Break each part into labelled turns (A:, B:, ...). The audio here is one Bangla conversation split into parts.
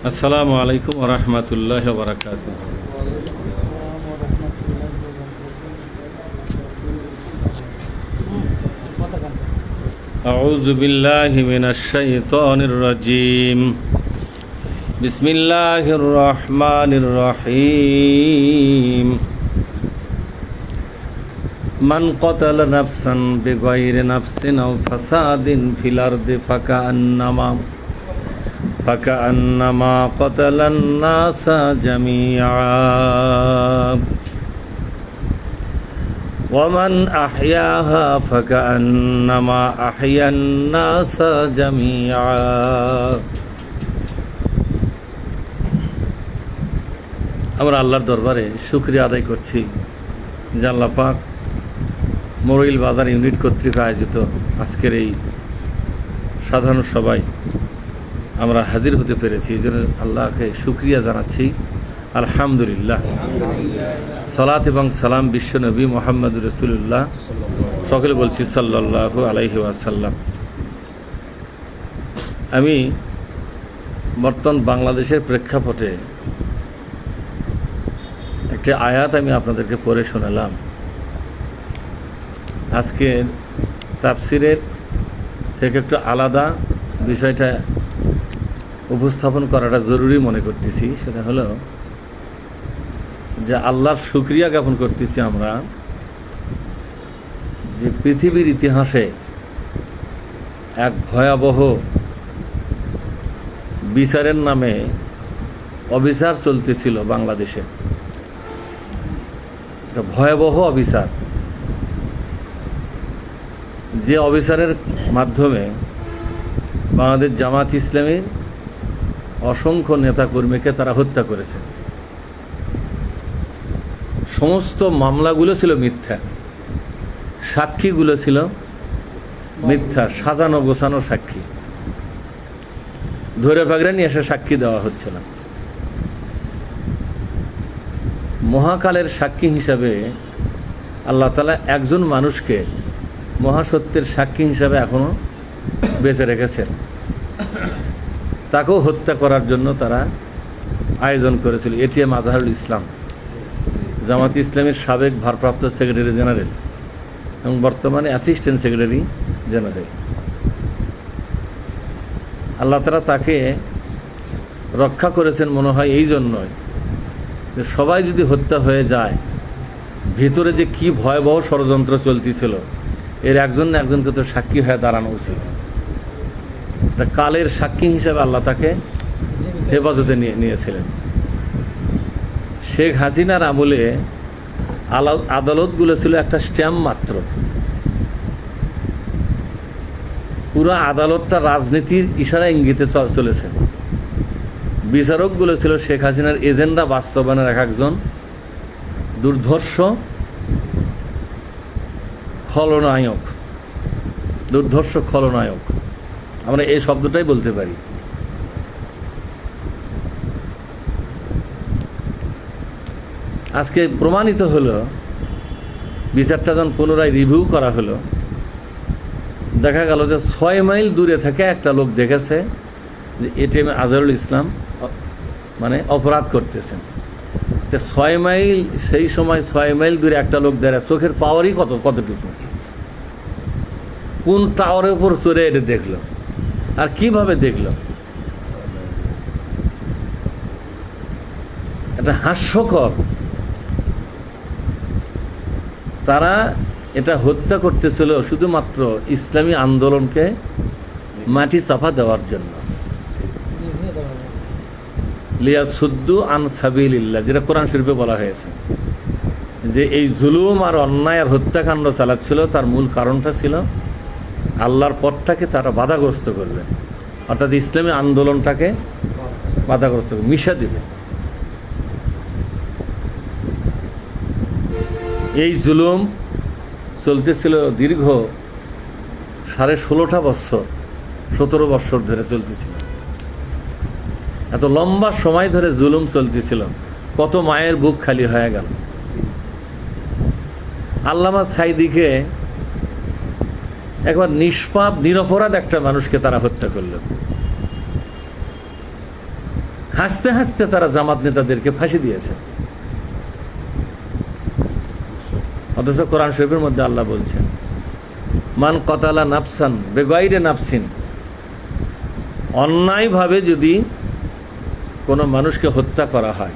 A: আসসালামু আলাইকুম ওয়া রাহমাতুল্লাহি ওয়া বারাকাতুহু। আউযু বিল্লাহি মিনাশ শাইতানির রাজীম। বিসমিল্লাহির রহমানির রহিম। মান ক্বাতালা নাফসান বিগাইরি নাফসিন আও ফাসাদিন ফিল আরদি ফাকাআন্নামা ক্বাতালান নাসা জামিআ ওয়া মান আহইয়াহা ফাকাআন্নামা আহইয়ান নাসা জামিআ। আমরা আল্লাহর দরবারে শুকরিয়া আদায় করছি যে আল্লাহ পাক মরইল বাজার ইউনিট কর্তৃক আয়োজিত আজকের এই সাধারণ সভায় আমরা হাজির হতে পেরেছি। এই জন্য আল্লাহকে শুকরিয়া জানাচ্ছি, আলহামদুলিল্লাহ। সালাত এবং সালাম বিশ্ব নবী মুহাম্মদুর রাসূলুল্লাহ, সকলে বলছি সাল্লাল্লাহু আলাইহি ওয়াসাল্লাম। আমি বর্তমান বাংলাদেশের প্রেক্ষাপটে একটি আয়াত আমি আপনাদেরকে পড়ে শোনালাম। আজকে তাফসিরের থেকে একটু আলাদা বিষয়টা উপস্থাপন করাটা জরুরি মনে করতেছি। সেটা হলো যে আল্লাহর শুকরিয়া জ্ঞাপন করতেছি আমরা যে পৃথিবীর ইতিহাসে এক ভয়াবহ বিচারের নামে অবিচার চলতেছিল বাংলাদেশে। একটা ভয়াবহ অবিচার, যে অবিচারের মাধ্যমে বাংলাদেশ জামাত ইসলামীর অসংখ্য নেতাকর্মীকে তারা হত্যা করেছে। সমস্ত মামলাগুলো ছিল মিথ্যা, সাক্ষীগুলো ছিল মিথ্যা, সাজানো গোছানো সাক্ষী, ধরে পাগড়ে নিয়ে এসে সাক্ষী দেওয়া হচ্ছে না। মহাকালের সাক্ষী হিসাবে আল্লাহ তাআলা একজন মানুষকে মহাসত্যের সাক্ষী হিসাবে এখনো বেঁচে রেখেছেন। তাকেও হত্যা করার জন্য তারা আয়োজন করেছিল। এটিএম আজহারুল ইসলাম, জামাত ইসলামের সাবেক ভারপ্রাপ্ত সেক্রেটারি জেনারেল এবং বর্তমানে অ্যাসিস্ট্যান্ট সেক্রেটারি জেনারেল। আল্লাহ তাআলা তাকে রক্ষা করেছেন মনে হয় এই জন্যই যে সবাই যদি হত্যা হয়ে যায়, ভিতরে যে কি ভয়াবহ ষড়যন্ত্র চলতেছিল এর একজন না একজনকে তো সাক্ষী হয়ে দাঁড়ানো উচিত। কালের সাক্ষী হিসাবে আল্লাহ তাকে হেফাজতে নিয়েছিলেন। শেখ হাসিনার আমলে আদালতগুলো ছিল একটা স্ট্যাম্প মাত্র। পুরো আদালতটা রাজনীতির ইশারা ইঙ্গিতে চলেছে। বিচারকগুলো ছিল শেখ হাসিনার এজেন্ডা বাস্তবায়নের এক একজন দুর্ধর্ষ খলনায়ক। আমরা এই শব্দটাই বলতে পারি। আজকে প্রমাণিত হলো, বিচারটা যখন পুনরায় রিভিউ করা হলো, দেখা গেল যে 6 মাইল দূরে থেকে একটা লোক দেখেছে যে এটিএম আজহারুল ইসলাম মানে অপরাধ করতেছেন। তো 6 মাইল, সেই সময় 6 মাইল দূরে একটা লোক দাঁড়ায়, চোখের পাওয়ারই কতটুকু, কোন টাওয়ারের উপর চড়ে এটা দেখলো আর কিভাবে দেখলো। এটা হাস্যকর। তারা এটা হত্যা করতেছিল শুধুমাত্র ইসলামী আন্দোলনকে মাটি চাপা দেওয়ার জন্য। লিয়াসুদ্দু আন সাবিলিল্লাহ, যেটা কোরআন শরীফে বলা হয়েছে যে এই জুলুম আর অন্যায় আর হত্যাকাণ্ড চালাচ্ছিল, তার মূল কারণটা ছিল আল্লাহর পথটাকে তারা বাধাগ্রস্ত করবে, অর্থাৎ ইসলামী আন্দোলনটাকে বাধাগ্রস্ত করবে, মিশা দিবে। এই জুলুম চলতেছিল দীর্ঘ 16.5 বৎসর, 17 বৎসর ধরে চলতেছিল। এত লম্বা সময় ধরে জুলুম চলতেছিল, কত মায়ের বুক খালি হয়ে গেল। আল্লামা সাইদিকে একবার নিষ্পাপ নিরপরাধ একটা মানুষকে তারা হত্যা করল। হাসতে হাসতে তারা জামাত নেতাদেরকে ফাঁসি দিয়েছে। অথচ কোরআন শরীফের মধ্যে আল্লাহ বলছেন, মান কতালা নাফসান বেগাইরে নাফসিন, অন্যায়ভাবে যদি কোনো মানুষকে হত্যা করা হয়,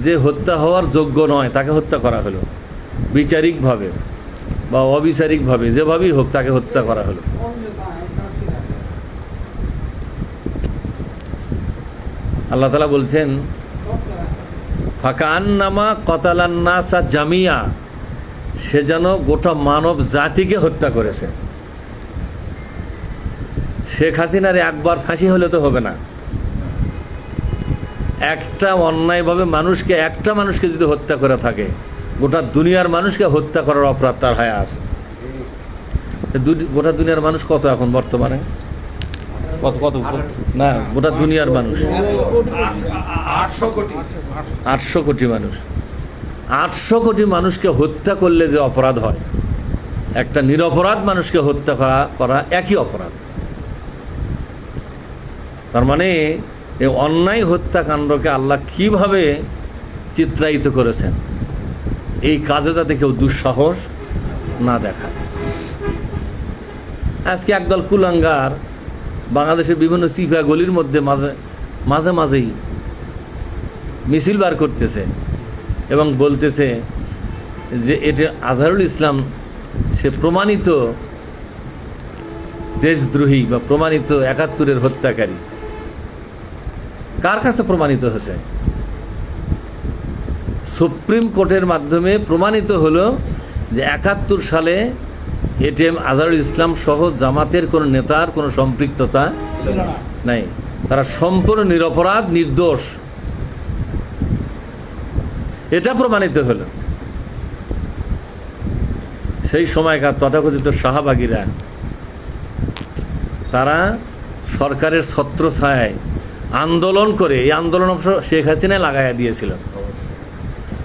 A: যে হত্যা হওয়ার যোগ্য নয় তাকে হত্যা করা হলো, বিচারিকভাবে বা অবিচারিকভাবে যেভাবেই হোক তাকে হত্যা করা হলো। আল্লাহ তাআলা বলছেন, ফাকান্নামা কতালান নাসা জামিয়া, সে যেন গোটা মানব জাতিকে হত্যা করেছে। শেখ হাসিনার একবার ফাঁসি হলে তো হবে না, একটা অন্যায়ভাবে একটা মানুষকে যদি হত্যা করে থাকে, গোটা দুনিয়ার মানুষকে হত্যা করার অপরাধ তার হায়া আছে। গোটা দুনিয়ার মানুষ কত এখন বর্তমানে? কত কত না, গোটা দুনিয়ার মানুষ 800 কোটি মানুষ। 800 কোটি মানুষকে হত্যা করলে যে অপরাধ হয়, একটা নিরপরাধ মানুষকে হত্যা করা একই অপরাধ। তার মানে এই অন্যায় হত্যাকাণ্ডকে আল্লাহ কিভাবে চিত্রায়িত করেছেন, এই কাজে যাতে কেউ দুঃসাহস না দেখায়। আজকে একদল কুলাঙ্গার বাংলাদেশের বিভিন্ন চিপা গলির মধ্যে মাঝে মাঝেই মিছিল বার করতেছে এবং বলতেছে যে এটা আজহারুল ইসলাম, সে প্রমাণিত দেশদ্রোহী বা প্রমাণিত ৭১-এর হত্যাকারী। কার কাছে প্রমাণিত হয়েছে? সুপ্রিম কোর্টের মাধ্যমে প্রমাণিত হলো যে ৭১ সালে এটিএম আজহারুল ইসলাম সহ জামাতের কোনো নেতার কোনো সম্পৃক্ততা নাই, তারা সম্পূর্ণ নিরপরাধ, নির্দোষ, এটা প্রমাণিত হলো। সেই সময়কার তথাকথিত শাহবাগীরা তারা সরকারের ছত্রছায়ায় আন্দোলন করে, এই আন্দোলন অবশ্য শেখ হাসিনা লাগাইয়া দিয়েছিল।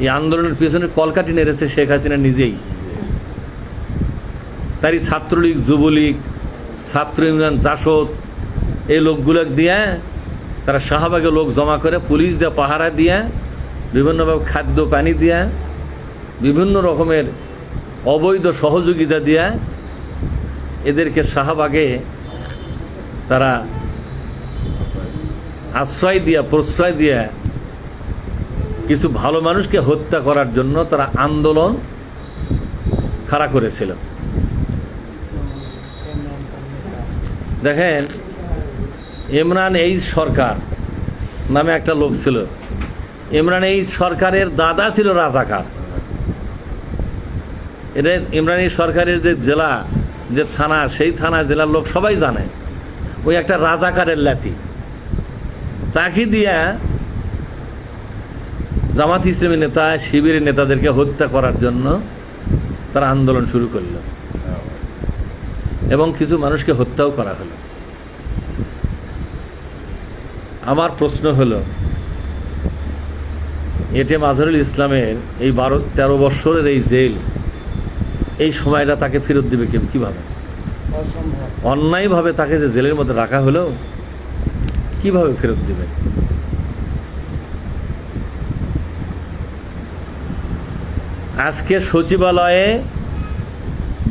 A: এই আন্দোলনের পিছনে কলকাঠি নেড়েছে শেখ হাসিনা নিজেই। তারই ছাত্রলীগ, যুবলীগ, ছাত্র ইউনিয়ন, জাসদ, এই লোকগুলো দিয়ে তারা শাহবাগে লোক জমা করে, পুলিশ দিয়ে পাহারা দিয়া, বিভিন্নভাবে খাদ্য পানি দিয়া, বিভিন্ন রকমের অবৈধ সহযোগিতা দিয়া এদেরকে শাহবাগে তারা আশ্রয় দিয়া, প্রশ্রয় দিয়া কিছু ভালো মানুষকে হত্যা করার জন্য তারা আন্দোলন খাড়া করেছিল। দেখেন, ইমরান এইচ সরকার নামে একটা লোক ছিল। ইমরান এইচ সরকারের দাদা ছিল রাজাকার। এটা ইমরান এইচ সরকারের যে জেলা, যে থানা, সেই থানা জেলার লোক সবাই জানে ওই একটা রাজাকারের লাতি। তাকে দিয়া জামাত ইসলামী নেতা, শিবিরের নেতাদেরকে হত্যা করার জন্য তারা আন্দোলন শুরু করলো এবং কিছু মানুষকে হত্যাও করা হলো। আমার প্রশ্ন হলো, এটিএম আজহারুল ইসলামের এই 12-13 বৎসরের এই জেল, এই সময়টা তাকে ফেরত দেবে কিভাবে? অন্যায়ভাবে তাকে যে জেলের মধ্যে রাখা হলো, কিভাবে ফেরত দেবে? আজকে সচিবালয়ে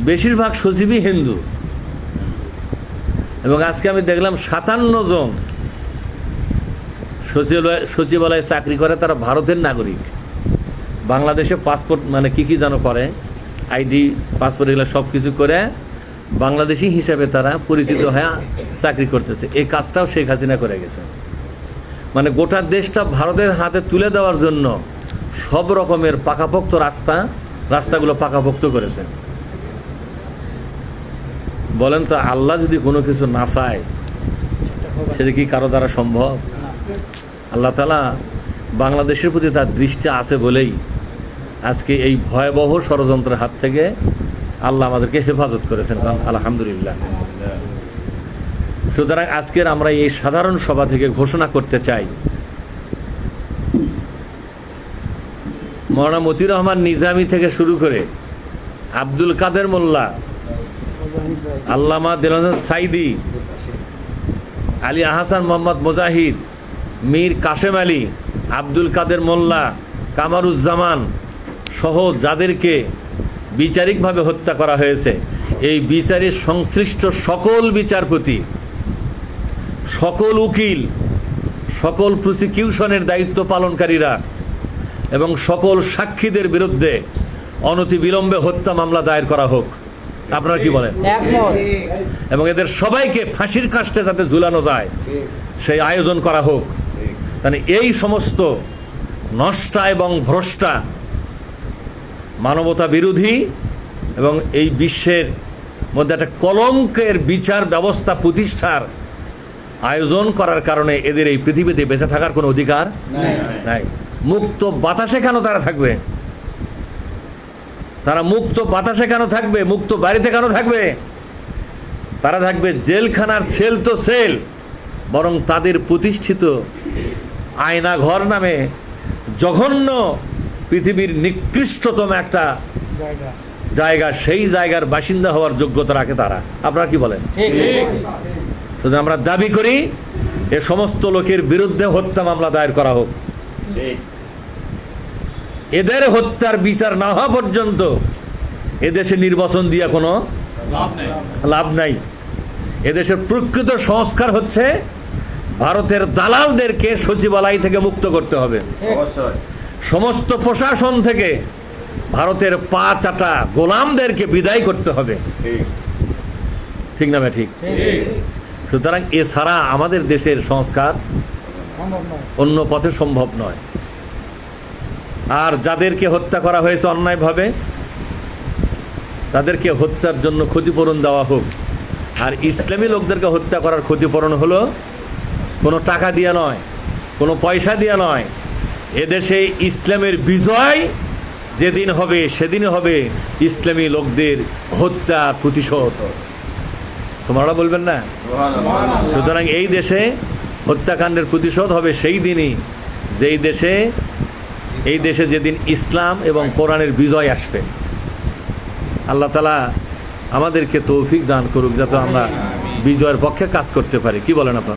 A: বেশিরভাগ সচিবই হিন্দু, এবং আজকে আমি দেখলাম 57 জন সচিবালয়ে চাকরি করে, তারা ভারতের নাগরিক। বাংলাদেশে পাসপোর্ট মানে কি যেন করে, আইডি, পাসপোর্ট, এগুলো সব কিছু করে বাংলাদেশি হিসাবে তারা পরিচিত হয়ে চাকরি করতেছে। এই কাজটাও শেখ হাসিনা করে গেছে। মানে গোটা দেশটা ভারতের হাতে তুলে দেওয়ার জন্য সব রকমের পাকাপোক্ত রাস্তাগুলো পাকাপোক্ত করেছে। বলেন তো, আল্লাহ যদি কোনো কিছু না চায়, সেটা কি কারো দ্বারা সম্ভব? আল্লাহ তাআলা বাংলাদেশের প্রতি তার দৃষ্টি আছে বলেই আজকে এই ভয়াবহ ষড়যন্ত্রের হাত থেকে আল্লাহ আমাদেরকে হেফাজত করেছেন, আলহামদুলিল্লাহ। সুতরাং আজকের আমরা এই সাধারণ সভা থেকে ঘোষণা করতে চাই, মওলানা মতিউর রহমান নিজামী থেকে শুরু করে আব্দুল কাদের মোল্লা, আল্লামা দেলোয়ার হোসেন সাইদি, আলী আহসান মোহাম্মদ মুজাহিদ, মীর কাশেম আলী, আব্দুল কাদের মোল্লা, কামারুজ্জামান সহ যাদেরকে বিচারিকভাবে হত্যা করা হয়েছে, এই বিচারে সংশ্লিষ্ট সকল বিচারপতি, সকল উকিল, সকল প্রসিকিউশনের দায়িত্ব পালনকারীরা এবং সকল সাক্ষীদের বিরুদ্ধে অনতিবিলম্বে হত্যা মামলা দায়ের করা হোক। আপনারা কি বলেন? এবং এদের সবাইকে ফাঁসির কাস্টে যাতে ঝুলানো যায় সেই আয়োজন করা হোক। মানে এই সমস্ত নষ্টা এবং ভ্রষ্টা, মানবতা বিরোধী এবং এই বিশ্বের মধ্যে একটা কলঙ্কের বিচার ব্যবস্থা প্রতিষ্ঠার আয়োজন করার কারণে এদের এই পৃথিবীতে বেঁচে থাকার কোনো অধিকার নাই। মুক্ত বাতাসে কেন তারা থাকবে? তারা মুক্ত বাতাসে কেন থাকবে? মুক্ত বাড়িতে কেন থাকবে? তারা থাকবে জেলখানার সেল তো সেল, বরং তাদের প্রতিষ্ঠিত আয়নাঘর নামে জঘন্য পৃথিবীর নিকৃষ্টতম একটা জায়গা, সেই জায়গার বাসিন্দা হওয়ার যোগ্যতা রাখে তারা। আপনারা কি বলেন? শুধু আমরা দাবি করি এ সমস্ত লোকের বিরুদ্ধে হত্যা মামলা দায়ের করা হোক। এদের হত্যার বিচার না হওয়া পর্যন্ত এদেশে নির্বাচন দিয়ে কোনো লাভ নাই। এদেশের প্রকৃত সংস্কার হচ্ছে ভারতের দালালদেরকে সচিবালয় থেকে মুক্ত করতে হবে। সমস্ত প্রশাসন থেকে ভারতের পা চাটা গোলামদেরকে বিদায় করতে হবে। ঠিক না? ঠিক। সুতরাং এছাড়া আমাদের দেশের সংস্কার অন্য পথে সম্ভব নয়। আর যাদেরকে হত্যা করা হয়েছে অন্যায়ভাবে, তাদেরকে হত্যার জন্য ক্ষতিপূরণ দেওয়া হোক। আর ইসলামী লোকদেরকে হত্যা করার ক্ষতিপূরণ হলো কোনো টাকা দিয়ে নয়, কোনো পয়সা দিয়ে নয়। এদেশে ইসলামের বিজয় যেদিন হবে সেদিন হবে ইসলামী লোকদের হত্যার প্রতিশোধ। সুবহানাল্লাহ বলবেন না? সুতরাং এই দেশে হত্যাকাণ্ডের প্রতিশোধ হবে সেই দিনই এই দেশে যেদিন ইসলাম এবং কোরআনের বিজয় আসবে। আল্লাহ তাআলা আমাদেরকে তৌফিক দান করুক যাতে আমরা বিজয়ের পক্ষে কাজ করতে পারি। কি বলেন আপনারা?